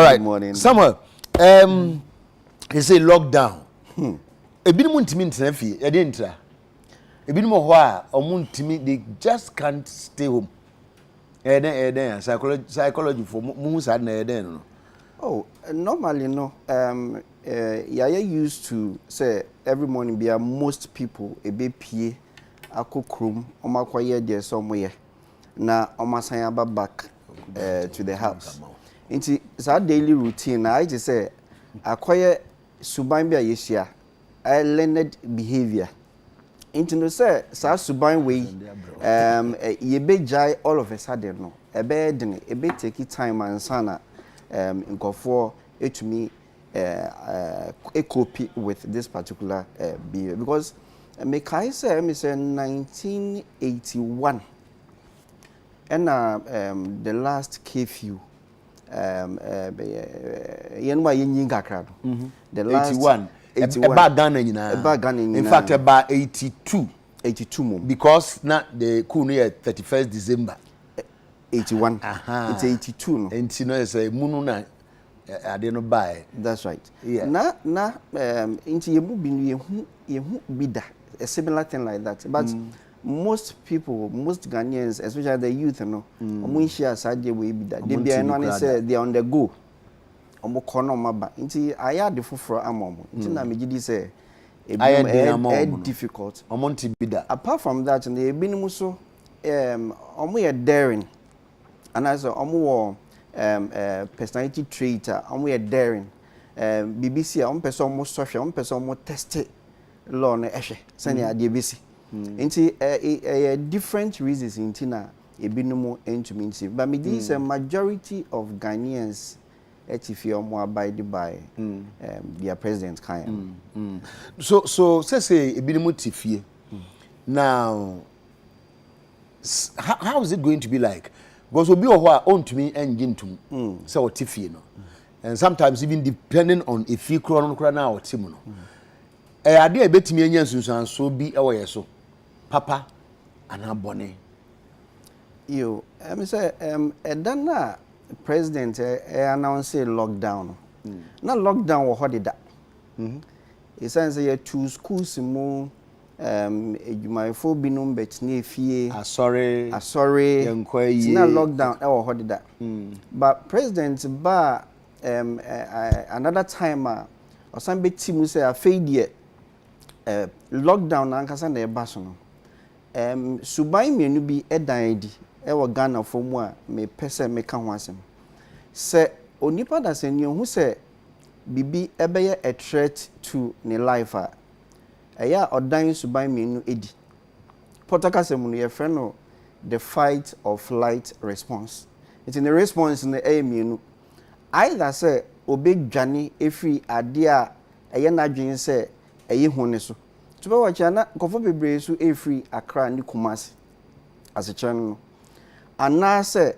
right. Good morning. Samuel, he say lockdown. Ebinimu ntimi ntena fie, e dey ntra. Ebinimu ho a omu ntimi they just can't stay home. Psychology for mu sad na no. Oh, normally no. Yeah, used to say every morning be most people a be pie akokrom omakwaye there somewhere. Na omasan aba back to the house. Into that daily routine, I just say acquire suban bia yesia I learned behavior. Into no say sa suban way ye be jai all of a sudden no e be den e be take time and sana nkofo etumi a copy with this particular behavior because me kai say me say 1981 and the last curfew yenwa yin kakra the last 81 about Ghana in fact about 82 more because not the coup near 31st December 81 it's 82 no and you know say munu na I didn't buy. That's right. Yeah. Na into ye bida a similar thing like that. But most people, most Ghanaians, especially the youth, no, share side way bida. They be no say they on the go. Omo kono maba. Into I had the for amom. Into na me gidi say difficult. Omonti bida. Apart from that, and they been muso omo ye daring. And as omo personality trait we are daring BBC person mo social person mo test law na ehwe sani ade besi nti different reasons nti na ebinumo entumi nti but me this a majority of Ghanaians etifie omo abide by their president kan so say ebinumo tifie now how is it going to be like? Because obi oho on to me engine to say what tifie no and sometimes even depending on if you kro na or tim no ade e betimi anya sunsan so bi e wo yeso papa ana bone you me say dan na president announce lockdown na lockdown wo hodida e sense ye two schools mu ejumafo binum betni efie asore yankwayi tina lockdown e wo hodida but president ba another time osan beti mu say afeidie lockdown na nkasa na e ba so no suban menu bi edan edi e wo Ghana fo mu a me pese me ka ho asem se onipa da se ni hu se bibi ebeye a threat to ne life a eya odan suban menu edi portakasem no ye friend no the fight or flight response it's in the response in the menu either say obedwane efri ade a eye na dwen se eye hone so to be watch na kofo bebre so efri Accra ni Kumasi as a channel ana say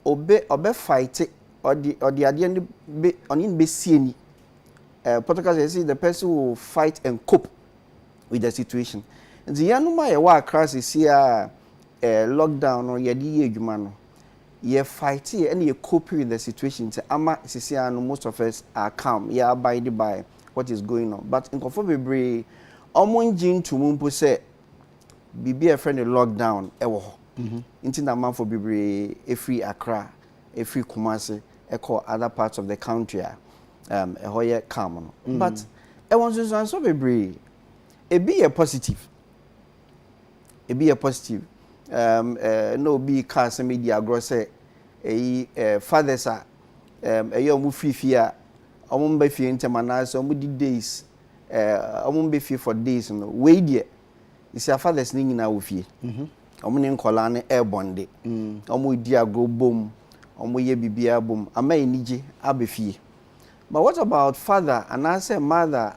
obe fight odi ade ni be onin be sieni portakasem say the person will fight and cope with the situation. The yanuma ye wa crisis here lockdown or ye di adwuma no ye fight and ye cope with the situation to ama sisia no most of us are calm ye abide by what is going on but in bebre omonjin to mumpo say bibi a friend lockdown e wo ho nti na man for bebre free Accra free Kumasi e call other parts of the country e ho ye calm no but e won so bebre e be a positive no be cars media grow say fathers are omu free fear omu be fie ntemana so omu di days omu be fie for days no we die is your fathers ni nyina wo fie omu ne nkola ne airborne omu di agro bom omu ye bibia bom ama enije abefie but what about father and I say mother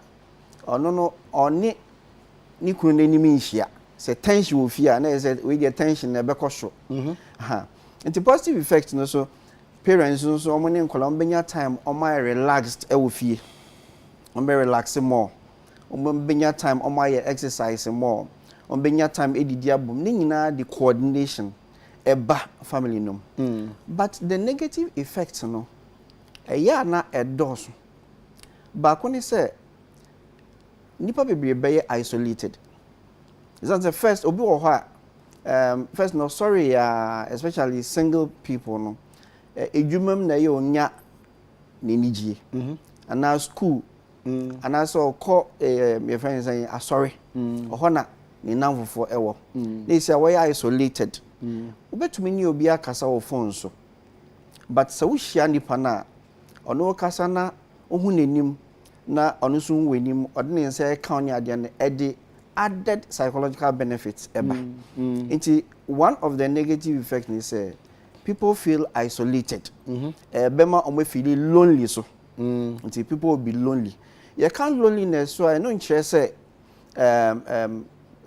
no oni ni kunu n'anim nhia say tension wo fia na say we get tension na be koso and positive effect no so parents no so omo ne nkola ombenya time omo relaxed e wo fie omo relax more omo benya time omo exercise more omo benya time edidi abom ni nyina the coordination eba family no but the negative effect no ya na edoso ba ko ni say nipa bebre be isolated. That's the first obi wo ho a first no sorry especially single people no edwumam na ye onya nenijie ana school ana so ko my friends say sorry oho na ni namfofo ewo they say we isolated obetumi ni obi akasa wo phone so but so wo hia nipa na ono kasa na ohu nenim na ono so wenim odene say ka oni ade na ede added psychological benefits eba one of the negative effects is people feel isolated bema omo feel lonely so until people will be lonely. You can't loneliness so I know nche say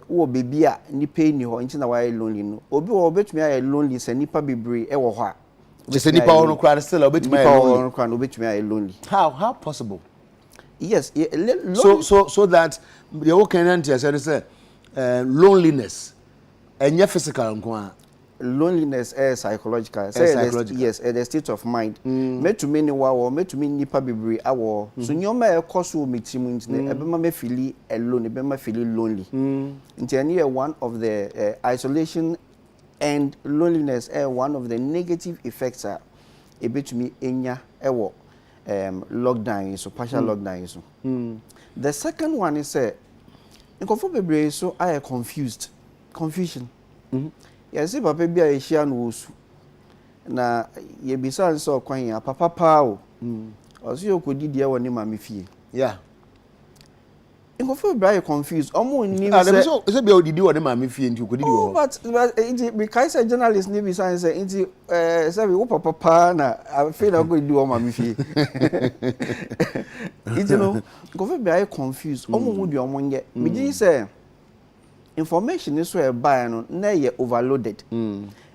wo baby a nipa ni ho nti na why lonely no obi wo betumi ay lonely se nipa bebre e wo ho a just nipa ho no kra still obetumi ay lonely nipa ho no kra no obetumi ay lonely. How possible? Yes, so that the whole Kenyan say loneliness and physical nko loneliness is psychological. Yes, the state of mind. Me to me ni wa me to me nipa bebre awo. So nyoma e koso metimu ntine ebema me feel alone, ebema feel lonely. Nti one of the isolation and loneliness one of the negative effects are ebetumi enya ewo lockdown so partial lockdown so. The second one is nkofo bebre so I confusion. Yes, papa bia e hia no osu na ye bisa nso kwan ya papa pa o oso yokodi dia woni ma me fie yeah nkofo bra confused omo nim say bia odidi woni ma me fie nti okodi di wo but it because a journalist ni bisa say nti say we papa pa na I feel na go di wo ma me fie you know nkofo bra confused omo mu di omo nye me di say information is so buy no na ye overloaded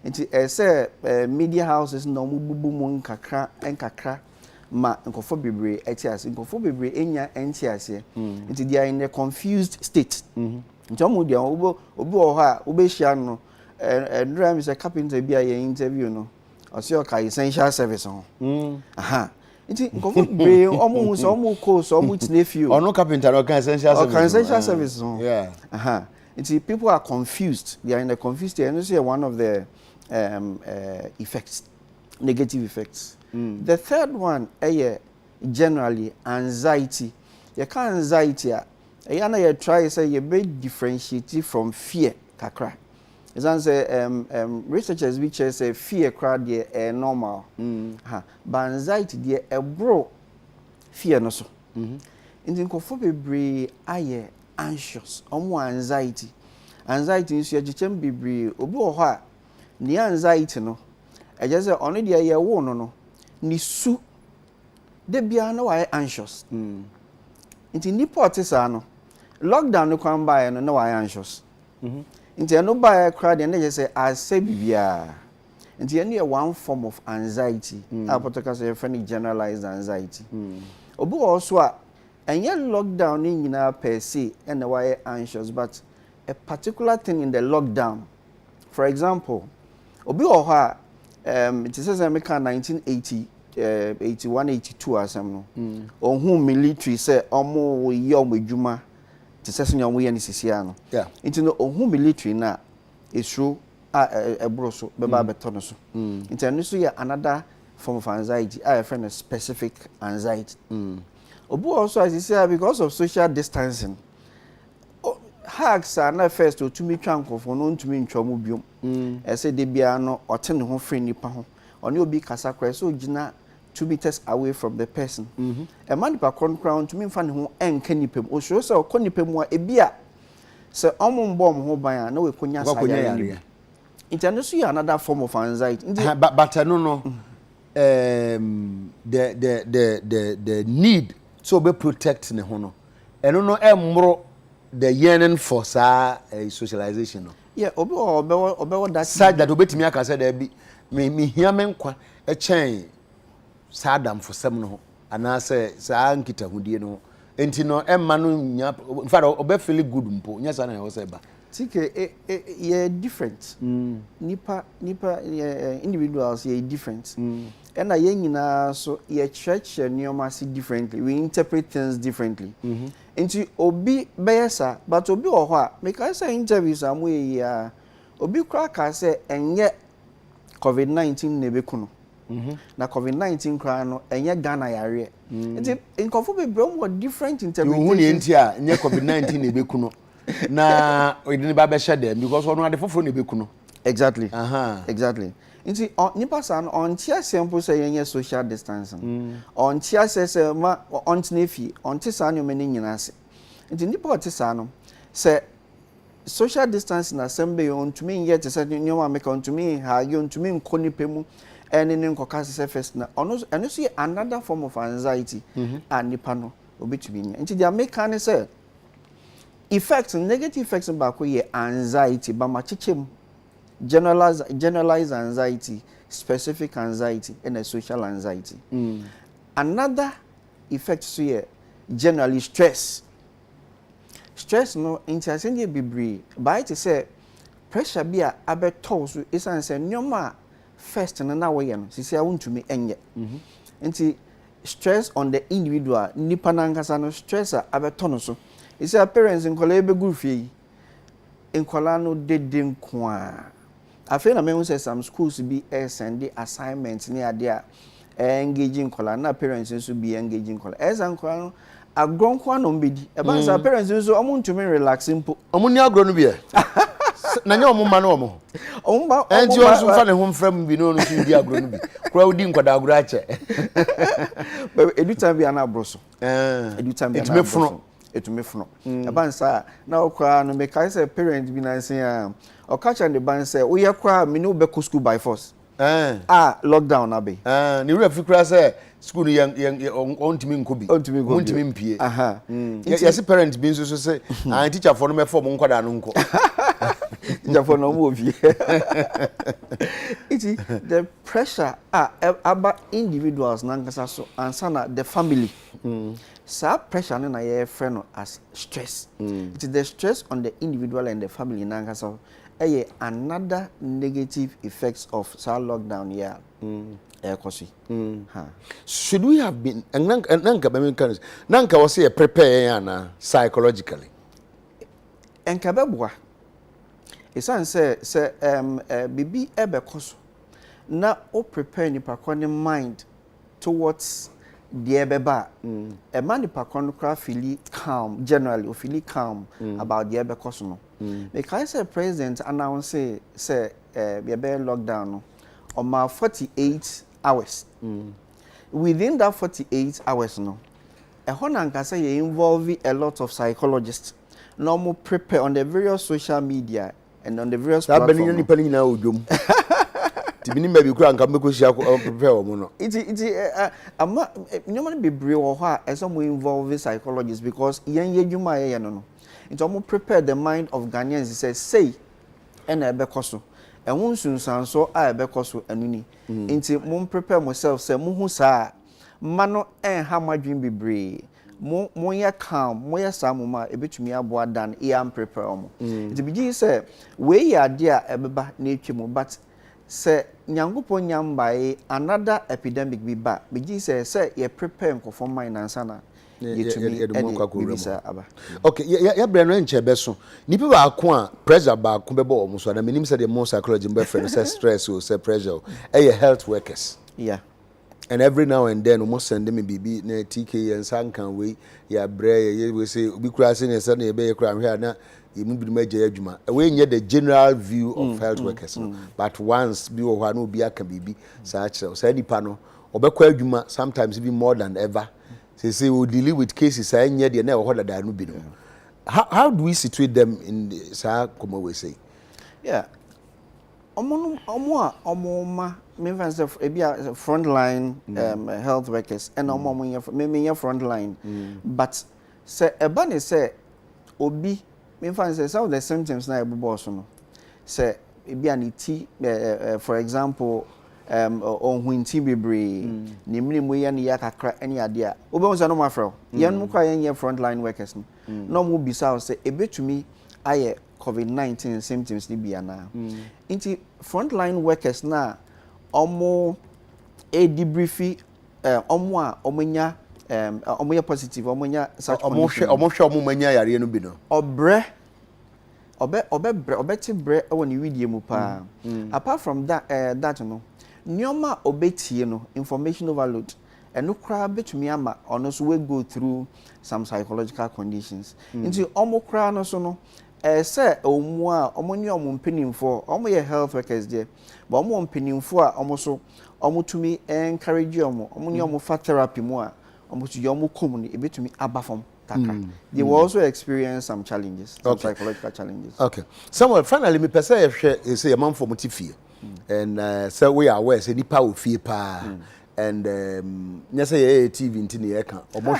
nti say media houses no mu bubu mu nkakra ma nkofo bebre etiase nkofo bebre enya entiase nti they are in a confused state nti omo dia obi wo ha obi hia no ndra mi say carpenter bia ye interview no osi ka essential service ho aha nti nkofo bebre omo hu so omo ko so omo tinefio ono carpenter no ka essential service ho yeah aha. People are confused. They are in a confused state. And this is one of the effects, negative effects. The third one, generally anxiety. You can't anxiety. You try to say you be differentiated from fear. Kakra. As I researchers which say fear crowd they normal. But anxiety they bro fear no so. In the bebre aye anxious anxiety is your jichem bebre obi wo ho a ni anxiety no e je say ono de ye wo no ni su de bia na wa anxious nti ni potisa no lockdown no kwan ba no na wa anxious nti no ba crowd and they say I say bibia nti any one form of anxiety a potaka say friend generalized anxiety obi wo so a and yet lockdown in per se and why anxious, but a particular thing in the lockdown. For example, obi oha it says America 1980 81 82 or something. On whom military say omo yom ejuma to say nyom we nisisia no. Yeah. Into no on whom military na is true a broso beba beton so. Into no so another form of anxiety. I find a specific anxiety. Obu also as you say because of social distancing hacks are not first to me tranko for no to me ntwamu biom say de bia no ote ne ho free nipa ho oni obi kasa kra so gina 2 meters away from the person a man pa crown to me fa ne ho enka nipam o so say okọ nipam a ebia say omom bom ho ban na we konya sayare international is another form of anxiety but no the need so be protect ne ho no eno no emro the yearning for socialization no yeah obi that side that obetimi aka say there be me hia me nkwa e chen sadam for sem no ana say sa nkita hudie no enti no emma no nya in fact obe feel good mpo nya sa na ho say ba tike yeah different nipa individuals yeah different and a yen so ye church neomasi differently. We interpret things differently. Into obi beyesa, but obi ohwa make I say interviews am we obi kraka say enye COVID-19 nebekuno. Na COVID-19 kra no enye Ghana yare. Nti nkofo be brom were different interpretations. You huni entia enye COVID-19 nebekuno. Na odini ba be shede because ono ade foforo nebekuno. Exactly. Exactly. Nti nipa san on tia simple say yenye social distancing. On tia say ma on tnefi on tisa no meni nyina ase. Nti nipa otisa no say social distancing assembly on to me yet say nyoma make on to me ha you on to me nkoni pemu ene ne nkoka say first na ono see another form of anxiety and nipa no obetumi nya. Nti dia make can say effects negative effects back we anxiety ba ma chichem generalized anxiety, specific anxiety, and a social anxiety. Another effect here, generally stress. Stress no interchange be by to say pressure be a abeto so is answer nyoma first and na way no say I want to me enye. Nti stress on the individual nipa nankasa no stress abeto no so. Is a parents in kola be good fie. In kola no dede nko I feel na say some schools be send the assignments near there engaging kola na parents nso be engaging kola as ankola no agron kwa no mbedi e ban sa parents nso omo ntumi relaxing po omo ni agro no be na nya omo ma no omo omo enti onso fa ne ho mfram bi no no so di agro no bi kura odi nkwada agro ache edu time bi ana broso edu time bi ana broso etumi funo e ban sa na okwa no me kai say parents bi na say o catch and the ban say we yakwa me no be school by force lockdown abe ni we fikura say school ontimi nkobi ontimi mpie yes parents bi nso say teacher for no me form nkwada no nko teacher for no mo vie the pressure about individuals nankasa so ansana the family sa pressure na ye friend as stress it is the stress on the individual and the family nankasa another negative effects of lockdown here. Should we have been nanka was say prepare na psychologically? Enkabebwa. Esan say bibi ebe koso na o prepare ni pakone mind towards the ebeba. A man ni pakone kra feel calm generally or feel calm about the ebe koso no. Because the president announced say we be lockdown on my 48 hours. Within that 48 hours no, a honanka say you involve a lot of psychologists. Normal prepare on the various social media and on the various platforms. Tibini maybe kura nka meko sia prepare omo no. Ama nyoma be brave or ha some involve psychologists because yen yedwuma ye no. Into mo prepare the mind of Ghanaians say and ebekoso ehun sunsan so ebekoso anuni into mo prepare myself say mo hu saa mano ha madwin bebre mo ya calm mo ya saa mo ma ebetumi aboa dan am prepare mo into bigi say we ya dia ebeba na etwemu but say nyankopon nyambae another epidemic bi ba bigi say ye prepare nkofo mind ansana okay ya brano enche beso nipa ba ko a pressure ba ko bebo omo so na menim say the more psychology be friend say stress or say pressure health workers and every now and then almost send me bibi na TK and sankan we ya bre we say obi kura say na say na be kura hwe na emu bi ma je adwuma we nye the general view of health workers but once bi wo hwa na obi aka bibi sa kire say nipa no obekwa adwuma sometimes even more than ever. Say we deal with cases I near the how do we situate them in the como we say? Yeah. Omoma means frontline health workers and me frontline. But say ebane say obi means some of the symptoms na boss no. Say ebi aniti for example on winti bebre nimni mu ya ne yakakra ene ade a obo nso no mafro yan mu kwa yan frontline workers no mu bisa say ebetumi aye COVID-19 symptoms ni bia na inti frontline workers na omo a debriefi omo a omonya omoya positive omonya such condition omo hwe omo manya yare no bi no obre obeti bre won ni widie mu pa apart from that that no nyoma obetie no information overload eno kra betumi ama ono so we go through some psychological conditions into omo kra no so no say omu a omo ni omo mpenimfo omo ye health workers there but omo mpenimfo a omo so omo tumi encourage omo ni omo fa therapy mu a omo to yomo komuni e betumi abafom kakra they will also experience some challenges, some psychological challenges. Okay, Samuel, finally me pese ye hwe say man for motifie and so we are aware say nipa ofie pa and nya say ye TV ntini ye ka omo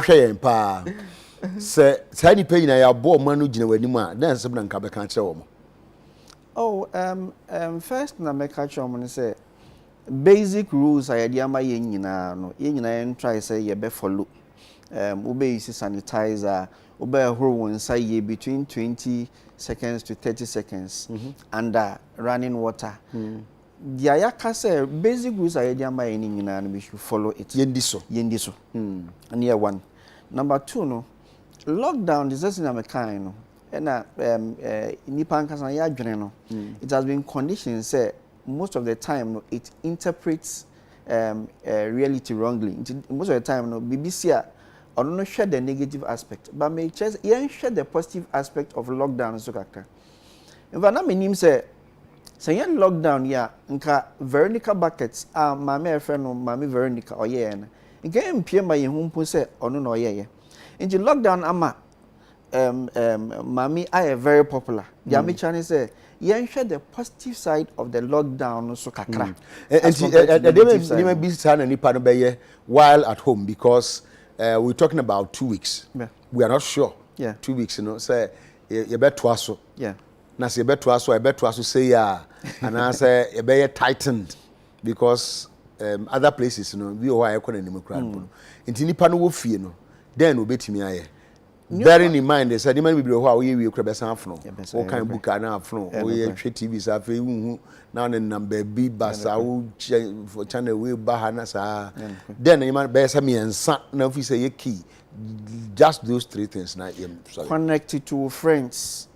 hwe yen pa say nipa nyina ya bo man no gina wani mu a dan sem na nka be kan kire wo mo. First na me ka kire wo mo say basic rules ayade ama ye nyina no ye nyina yen try say ye be follow ube use sanitizer ube horo nsa ye between 20 seconds to 30 seconds under running water dia ya ka say basic rules ayade ama ye nyina no we should follow it Yendi so and year one. Number 2 no lockdown is just in a kind no na nipa nkasa ya adwene no it has been conditioned say most of the time no it interprets reality wrongly most of the time no BBC or no share the negative aspect but may just share the positive aspect of lockdown so kaka if na menim say yen lockdown ya nka Veronica buckets mama friend no mama Veronica oye na nka mpie ma ye humpo say ono na oye nti lockdown ama mami I very popular ya me chane say yen share the positive side of the lockdown so kakra and they may be sana nipa no be while at home because we're talking about 2 weeks. Yeah. We are not sure. Yeah. 2 weeks, you know. Say you bet twaso. Yeah. Na say you bet twaso say yeah. And I say you be tightened because other places, you know, we are going to crowd. Inti nipa no wo fie no. Then we betimi aye. Bearing in mind, they said, "You might be able to we crab afno. All kind book and afno. We TV safe. Now and number B basa for channel we bahana sa. Then you might be some and son. Now if you say a key, just those 3 things. Now connected to friends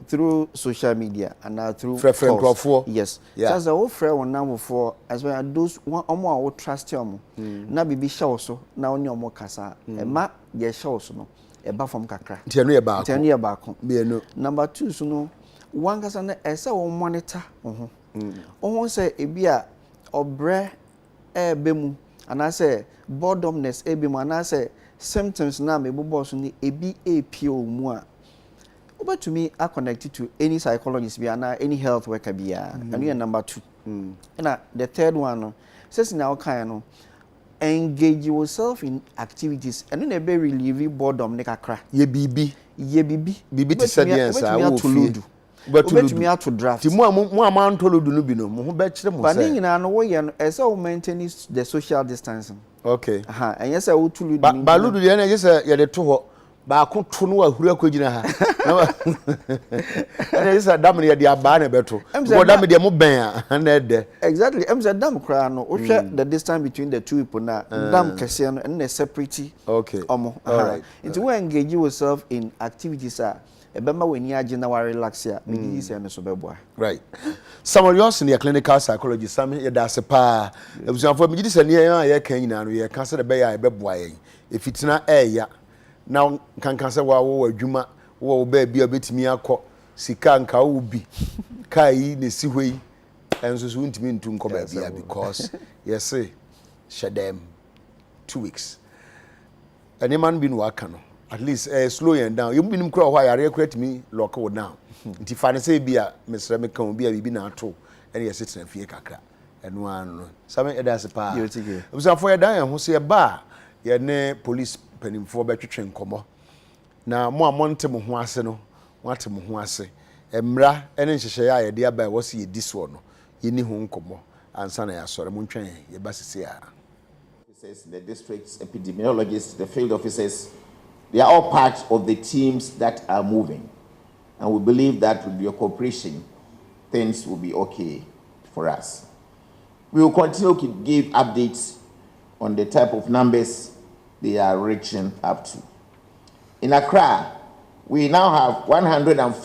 through social media and now through friend. Yes, that's the whole friend one number 4 as well as those one more trust you. Now be show so now only more kasa. Ma ye show so no. Eba from kakra tianu ye ba ko number 2 so no one kasa na ese wo monitor ohun say ebi a obre ebe mu ana say boredomness ebe mu ana say symptoms na me bobo so ni ebi epie omu a obetumi are connected to any psychologist bi ana any health worker bi and number 2 na the third one no says now kind no engage yourself in activities and then be relieve boredom ne kakra ye bibi to say yes but me out to draft ti mo am toludu no bi no mo ho be kire mo say but nyina no wo ye no e say wo maintain the social distancing okay and yes wo tuludu ba ludu ye na ye say ye de to ho ba ko to no ahuru akogina ha and yes dam ne ye de aba na beto go dam de mo ben na de exactly say dam kra no wo hwe the distance between the two people na dam kese no and separate okay all right into we engage yourself in activities ebema weni age na wa relax ya me say no so beboa right Samuel Johnson your clinical psychologist sam ye da se pa ebusanfo me gidi se ne ye kan nyina no ye kan se de be ya beboa yen efitina ya na kankan se wa wo adwuma wo ba bia betimi akọ sika nka wo bi kai ne si hoi enso so ntimi ntu nko ba bia because yes shedem 2 weeks any man bi no aka no at least slow and down you be nim kura ho yare kura timi lock wo down nti fa ne say bia mesra me kan bia bibi na ato ene yes sit na fie kakra eno an no same edase pa so for dan ho se ba ye ne police penimfo betwetwe nkomo na mo amonte mo ho ase no wate mo ho ase emra ene nhyehyɛ ya ye de aba e wose ye diso no ye ni ho nkomo ansa na ya sore mo ntwen ye ba sisi a the district's epidemiologists, the field officers, they are all part of the teams that are moving. And we believe that with your cooperation, things will be okay for us. We will continue to give updates on the type of numbers they are reaching up to. In Accra, we now have 104